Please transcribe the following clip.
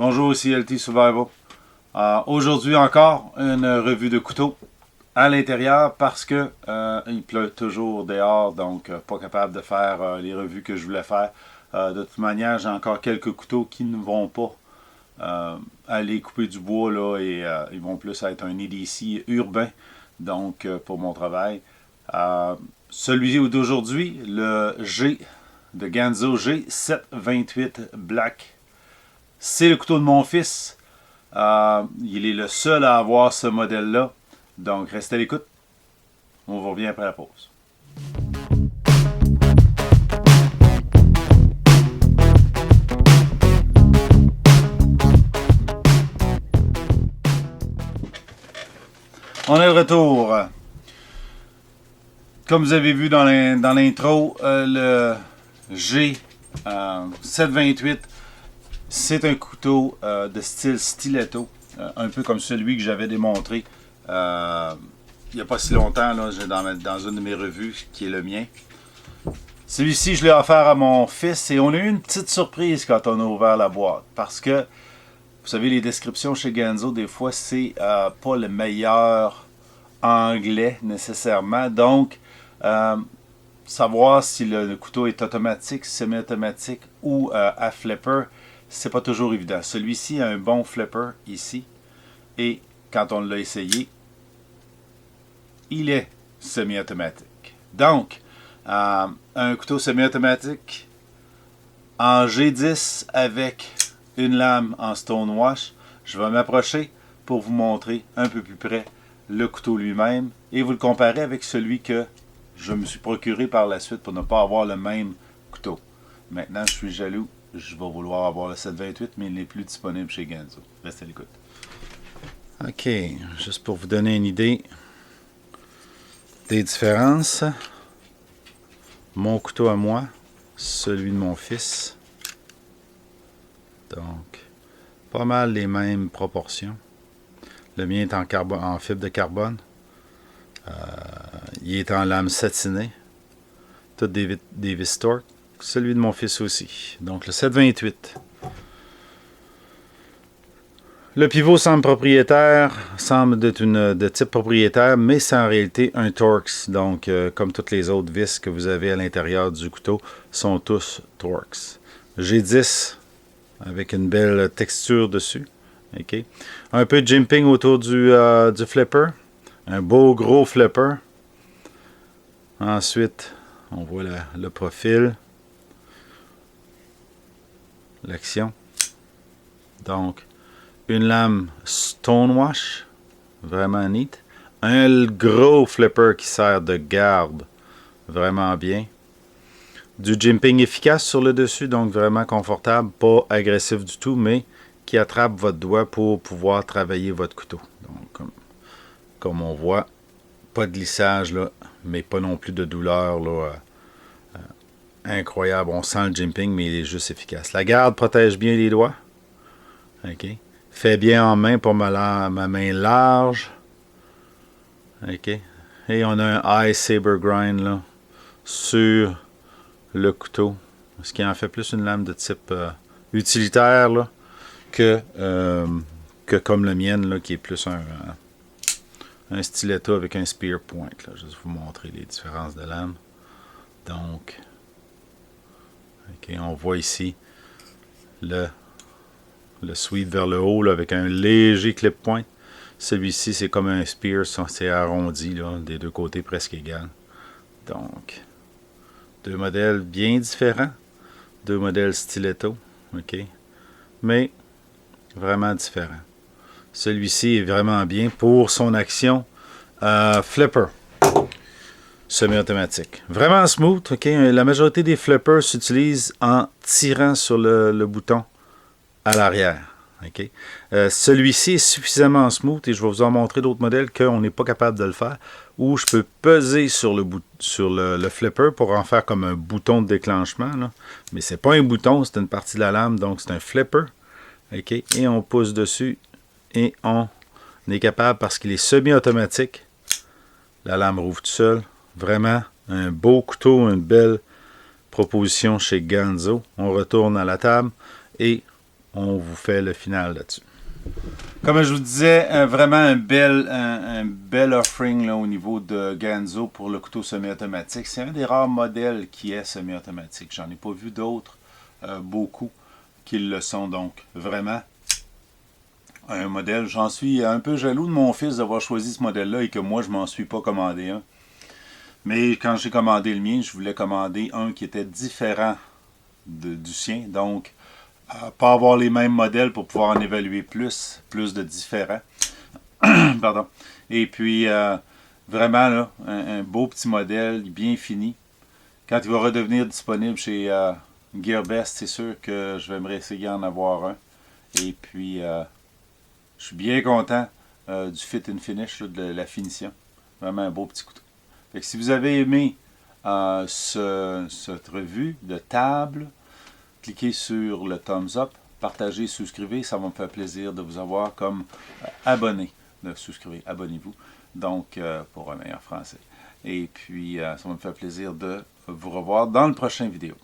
Bonjour, ici LT Survival. Aujourd'hui encore, une revue de couteaux à l'intérieur parce que il pleut toujours dehors, donc pas capable de faire les revues que je voulais faire. De toute manière, j'ai encore quelques couteaux qui ne vont pas aller couper du bois là, et ils vont plus être un EDC urbain, donc pour mon travail. Celui d'aujourd'hui, le G de Ganzo G728 Black. C'est le couteau de mon fils. Il est le seul à avoir ce modèle-là. Donc, restez à l'écoute. On vous revient après la pause. On est de retour. Comme vous avez vu dans l'intro, le G728, c'est un couteau de style stiletto, un peu comme celui que j'avais démontré il n'y a pas si longtemps, là, dans une de mes revues, qui est le mien. Celui-ci, je l'ai offert à mon fils et on a eu une petite surprise quand on a ouvert la boîte. Parce que, vous savez, les descriptions chez Ganzo, des fois, c'est pas le meilleur anglais nécessairement. Donc, savoir si le couteau est automatique, semi-automatique ou à flipper, c'est pas toujours évident. Celui-ci a un bon flipper ici. Et quand on l'a essayé, il est semi-automatique. Donc, un couteau semi-automatique en G10 avec une lame en stonewash. Je vais m'approcher pour vous montrer un peu plus près le couteau lui-même et vous le comparer avec celui que je me suis procuré par la suite pour ne pas avoir le même couteau. Maintenant, je suis jaloux. Je vais vouloir avoir le 728, mais il n'est plus disponible chez Ganzo. Restez à l'écoute. Ok, juste pour vous donner une idée des différences. Mon couteau à moi, celui de mon fils. Donc, pas mal les mêmes proportions. Le mien est en fibre de carbone. Il est en lame satinée. Tout des vis Torx. Celui de mon fils aussi. Donc, le 728. Le pivot semble être de type propriétaire, mais c'est en réalité un Torx. Donc, comme toutes les autres vis que vous avez à l'intérieur du couteau, sont tous Torx. G10 avec une belle texture dessus. Okay. Un peu de jimping autour du flipper. Un beau gros flipper. Ensuite, on voit le profil. L'action. Donc, une lame stonewash, vraiment neat. Un gros flipper qui sert de garde, vraiment bien. Du jimping efficace sur le dessus, donc vraiment confortable, pas agressif du tout, mais qui attrape votre doigt pour pouvoir travailler votre couteau. Donc, comme on voit, pas de glissage, là, mais pas non plus de douleur là, incroyable. On sent le jimping, mais il est juste efficace. La garde protège bien les doigts. OK. Fait bien en main pour ma main large. OK. Et on a un Eye Saber Grind là, sur le couteau. Ce qui en fait plus une lame de type utilitaire là, que comme le mien, là, qui est plus un stiletto avec un spear point. Là. Je vais vous montrer les différences de lame. Donc, OK, on voit ici le sweep vers le haut là, avec un léger clip point. Celui-ci, c'est comme un spear, c'est arrondi, là, des deux côtés presque égal. Donc, deux modèles bien différents. Deux modèles stiletto. OK. Mais vraiment différents. Celui-ci est vraiment bien pour son action flipper. Semi-automatique. Vraiment smooth. OK. La majorité des flippers s'utilisent en tirant sur le bouton à l'arrière. Okay. Celui-ci est suffisamment smooth et je vais vous en montrer d'autres modèles qu'on n'est pas capable de le faire, où je peux peser sur le flipper pour en faire comme un bouton de déclenchement. Là. Mais c'est pas un bouton, c'est une partie de la lame, donc c'est un flipper. Okay. Et on pousse dessus et on est capable, parce qu'il est semi-automatique, la lame rouvre tout seul. Vraiment un beau couteau, une belle proposition chez Ganzo. On retourne à la table et on vous fait le final là-dessus. Comme je vous disais, vraiment un bel offering là, au niveau de Ganzo pour le couteau semi-automatique. C'est un des rares modèles qui est semi-automatique. J'en ai pas vu d'autres, beaucoup, qui le sont. Donc, vraiment, un modèle. J'en suis un peu jaloux de mon fils d'avoir choisi ce modèle-là et que moi, je m'en suis pas commandé un. Mais quand j'ai commandé le mien, je voulais commander un qui était différent du sien. Donc, pas avoir les mêmes modèles pour pouvoir en évaluer plus de différents. Pardon. Et puis, vraiment, là, un beau petit modèle, bien fini. Quand il va redevenir disponible chez GearBest, c'est sûr que je vais me réessayer à en avoir un. Et puis, je suis bien content du fit and finish, là, de la finition. Vraiment un beau petit couteau. Fait que si vous avez aimé cette revue de table, cliquez sur le thumbs up, partagez, souscrivez, ça va me faire plaisir de vous avoir comme abonné. De souscrire, abonnez-vous, donc pour un meilleur français. Et puis, ça va me faire plaisir de vous revoir dans le prochain vidéo.